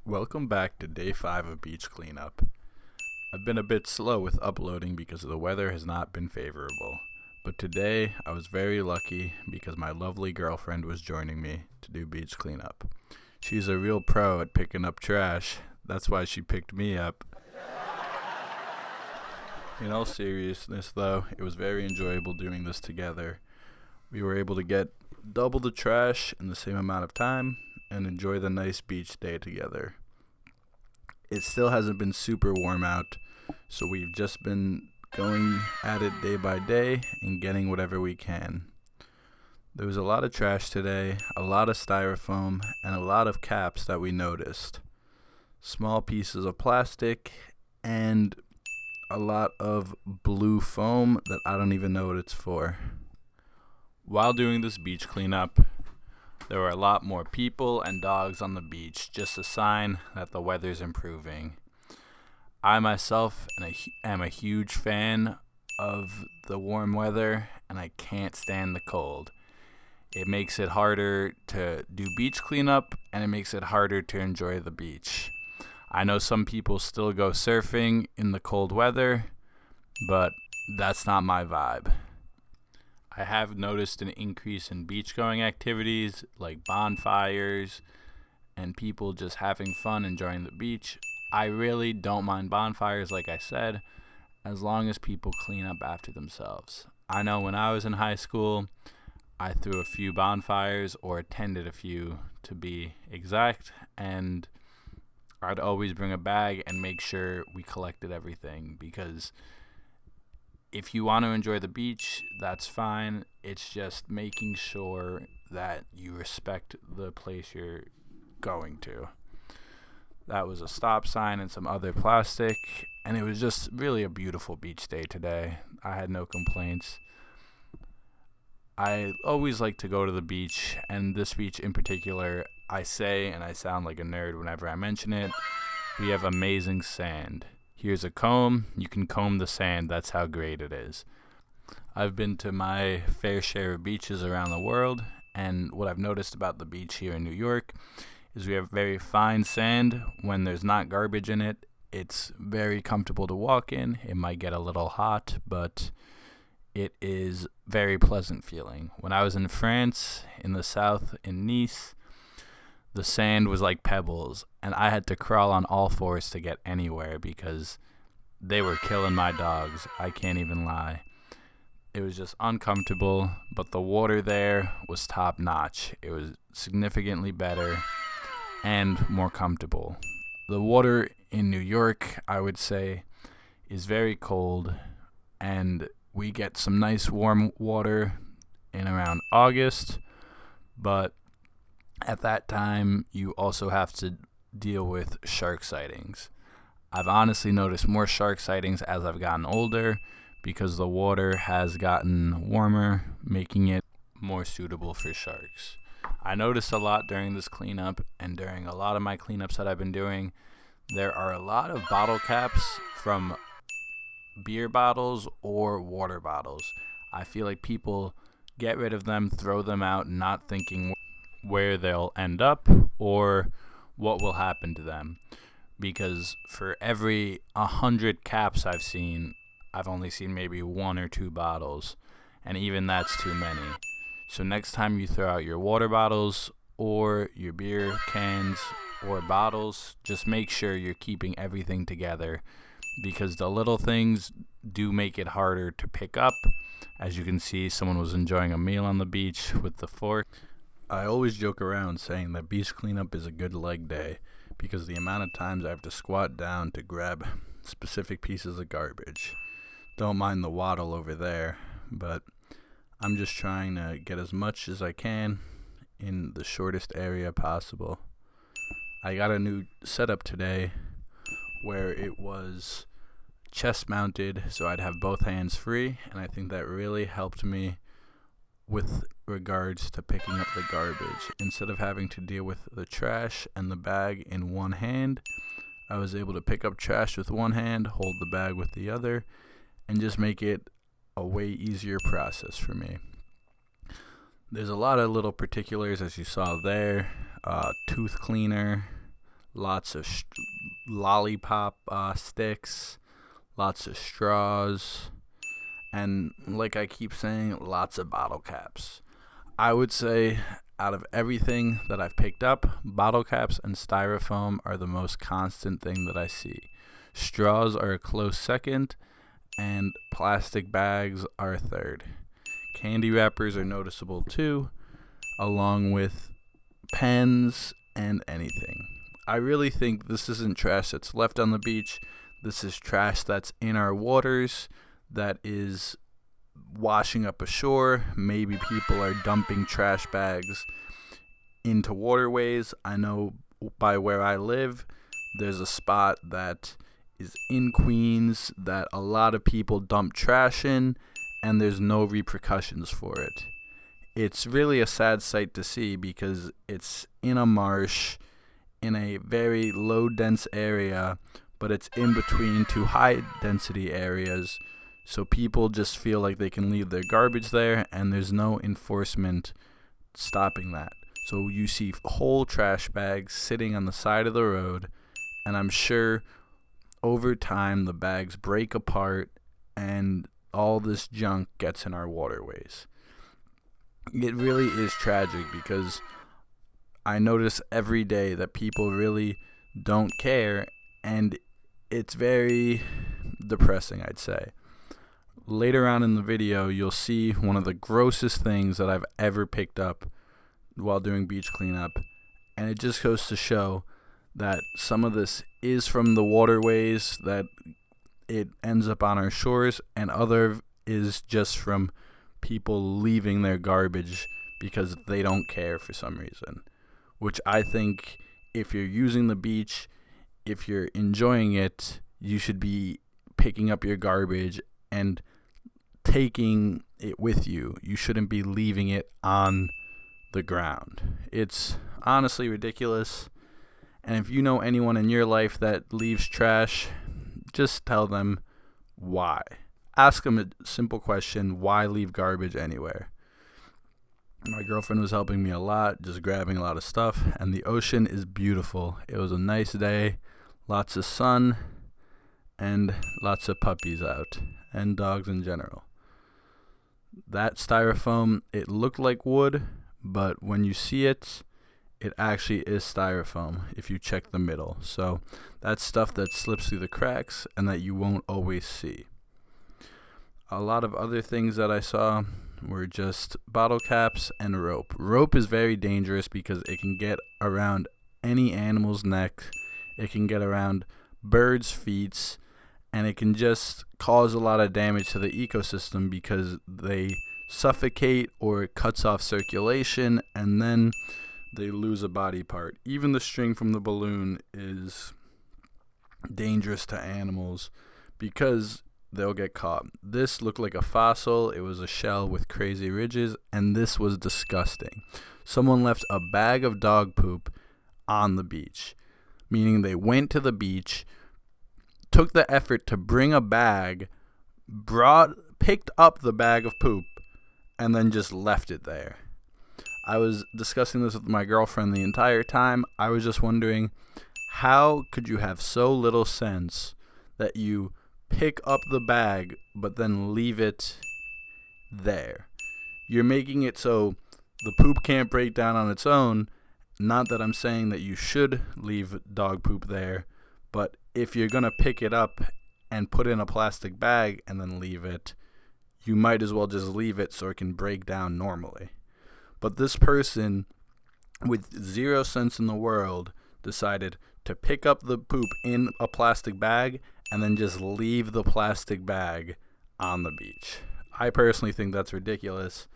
Welcome back to day 5 of beach cleanup. I've been a bit slow with uploading because the weather has not been favorable, but today I was very lucky because my lovely girlfriend was joining me to do beach cleanup. She's a real pro at picking up trash, that's why she picked me up. In all seriousness though, it was very enjoyable doing this together. We were able to get double the trash in the same amount of time and enjoy the nice beach day together. It still hasn't been super warm out, so we've just been going at it day by day and getting whatever we can. There was a lot of trash today, a lot of styrofoam, and a lot of caps that we noticed. Small pieces of plastic and a lot of blue foam that I don't even know what it's for. While doing this beach cleanup, there were a lot more people and dogs on the beach, just a sign that the weather's improving. I myself am a huge fan of the warm weather, and I can't stand the cold. It makes it harder to do beach cleanup, and it makes it harder to enjoy the beach. I know some people still go surfing in the cold weather, but that's not my vibe. I have noticed an increase in beach-going activities like bonfires and people just having fun enjoying the beach. I really don't mind bonfires, like I said, as long as people clean up after themselves. I know when I was in high school, I threw a few bonfires, or attended a few to be exact, and I'd always bring a bag and make sure we collected everything, because if you want to enjoy the beach, that's fine. It's just making sure that you respect the place you're going to. That was a stop sign and some other plastic, and it was just really a beautiful beach day today. I had no complaints. I always like to go to the beach, and this beach in particular, I say, and I sound like a nerd whenever I mention it, we have amazing sand. Here's a comb. You can comb the sand. That's how great it is. I've been to my fair share of beaches around the world, and what I've noticed about the beach here in New York is we have very fine sand. When there's not garbage in it, it's very comfortable to walk in. It might get a little hot, but it is very pleasant feeling. When I was in France, in the south, in Nice, the sand was like pebbles, and I had to crawl on all fours to get anywhere because they were killing my dogs. I can't even lie. It was just uncomfortable, but the water there was top notch. It was significantly better and more comfortable. The water in New York, I would say, is very cold, and we get some nice warm water in around August, but at that time, you also have to deal with shark sightings. I've honestly noticed more shark sightings as I've gotten older because the water has gotten warmer, making it more suitable for sharks. I noticed a lot during this cleanup, and during a lot of my cleanups that I've been doing, there are a lot of bottle caps from beer bottles or water bottles. I feel like people get rid of them, throw them out, not thinking where they'll end up or what will happen to them, because for every 100 caps I've only seen maybe 1 or 2 bottles, and even that's too many. So next time you throw out your water bottles or your beer cans or bottles, just make sure you're keeping everything together, because the little things do make it harder to pick up. As you can see, someone was enjoying a meal on the beach with the fork. I always joke around saying that beach cleanup is a good leg day because the amount of times I have to squat down to grab specific pieces of garbage. Don't mind the waddle over there, but I'm just trying to get as much as I can in the shortest area possible. I got a new setup today where it was chest mounted, so I'd have both hands free, and I think that really helped me with regards to picking up the garbage. Instead of having to deal with the trash and the bag in one hand, I was able to pick up trash with one hand, hold the bag with the other, and just make it a way easier process for me. There's a lot of little particulars, as you saw there. Tooth cleaner, lots of lollipop sticks, lots of straws, and like I keep saying, lots of bottle caps. I would say out of everything that I've picked up, bottle caps and styrofoam are the most constant thing that I see. Straws are a close second, and plastic bags are a third. Candy wrappers are noticeable too, along with pens and anything. I really think this isn't trash that's left on the beach. This is trash that's in our waters that is washing up ashore. Maybe people are dumping trash bags into waterways. I know by where I live, there's a spot that is in Queens that a lot of people dump trash in, and there's no repercussions for it. It's really a sad sight to see because it's in a marsh in a very low dense area, but it's in between two high density areas. So people just feel like they can leave their garbage there, and there's no enforcement stopping that. So you see whole trash bags sitting on the side of the road, and I'm sure over time the bags break apart and all this junk gets in our waterways. It really is tragic because I notice every day that people really don't care, and it's very depressing, I'd say. Later on in the video, you'll see one of the grossest things that I've ever picked up while doing beach cleanup, and it just goes to show that some of this is from the waterways that it ends up on our shores, and other is just from people leaving their garbage because they don't care for some reason. Which I think if you're using the beach, if you're enjoying it, you should be picking up your garbage and taking it with you. You shouldn't be leaving it on the ground. It's honestly ridiculous. And if you know anyone in your life that leaves trash, just tell them why. Ask them a simple question: why leave garbage anywhere? My girlfriend was helping me a lot, just grabbing a lot of stuff, and the ocean is beautiful. It was a nice day, lots of sun, and lots of puppies out, and dogs in general. That styrofoam, it looked like wood, but when you see it, it actually is styrofoam if you check the middle. So that's stuff that slips through the cracks and that you won't always see. A lot of other things that I saw were just bottle caps and rope. Rope is very dangerous because it can get around any animal's neck, it can get around birds' feet, and it can just cause a lot of damage to the ecosystem because they suffocate or it cuts off circulation, and then they lose a body part. Even the string from the balloon is dangerous to animals because they'll get caught. This looked like a fossil. It was a shell with crazy ridges, and this was disgusting. Someone left a bag of dog poop on the beach, meaning they went to the beach, took the effort to bring a bag, picked up the bag of poop, and then just left it there. I was discussing this with my girlfriend the entire time. I was just wondering, how could you have so little sense that you pick up the bag but then leave it there? You're making it so the poop can't break down on its own. Not that I'm saying that you should leave dog poop there, but if you're going to pick it up and put it in a plastic bag and then leave it, you might as well just leave it so it can break down normally. But this person, with zero sense in the world, decided to pick up the poop in a plastic bag and then just leave the plastic bag on the beach. I personally think that's ridiculous,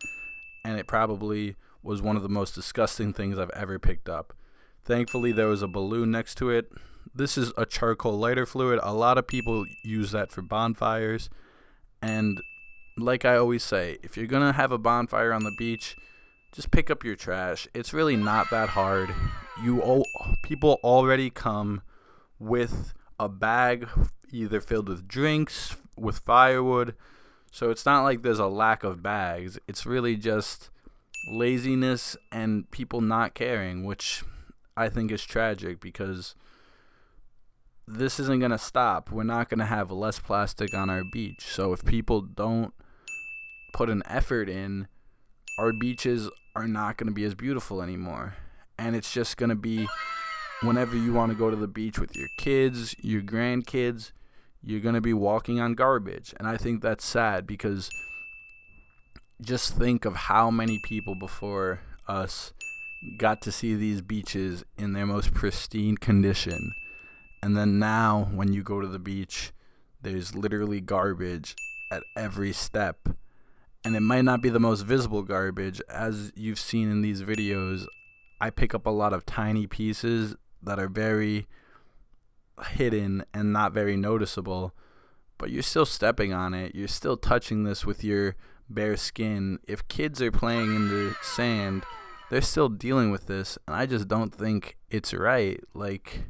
and it probably was one of the most disgusting things I've ever picked up. Thankfully, there was a balloon next to it. This is a charcoal lighter fluid. A lot of people use that for bonfires, and like I always say, if you're going to have a bonfire on the beach, just pick up your trash. It's really not that hard. People already come with a bag either filled with drinks, with firewood, so it's not like there's a lack of bags. It's really just laziness and people not caring, which I think is tragic because this isn't going to stop. We're not going to have less plastic on our beach. So if people don't put an effort in, our beaches are not going to be as beautiful anymore. And it's just going to be whenever you want to go to the beach with your kids, your grandkids, you're going to be walking on garbage. And I think that's sad because just think of how many people before us got to see these beaches in their most pristine condition. And then now when you go to the beach, there's literally garbage at every step. And it might not be the most visible garbage. As you've seen in these videos, I pick up a lot of tiny pieces that are very hidden and not very noticeable, but you're still stepping on it. You're still touching this with your bare skin. If kids are playing in the sand, they're still dealing with this, and I just don't think it's right. Like,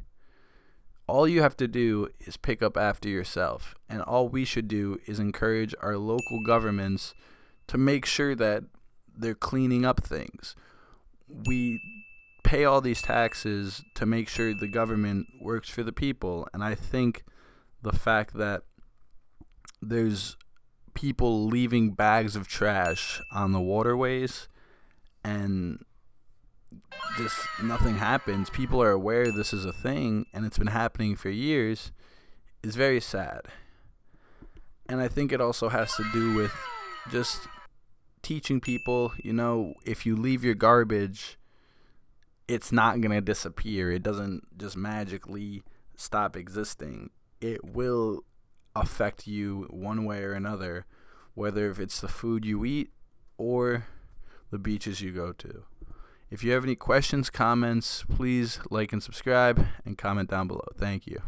all you have to do is pick up after yourself, and all we should do is encourage our local governments to make sure that they're cleaning up things. We pay all these taxes to make sure the government works for the people, and I think the fact that there's people leaving bags of trash on the waterways and just nothing happens, people are aware this is a thing and it's been happening for years, is very sad. And I think it also has to do with just teaching people, if you leave your garbage, it's not going to disappear. It doesn't just magically stop existing. It will affect you one way or another, whether if it's the food you eat or the beaches you go to. If you have any questions, comments, please like and subscribe and comment down below. Thank you.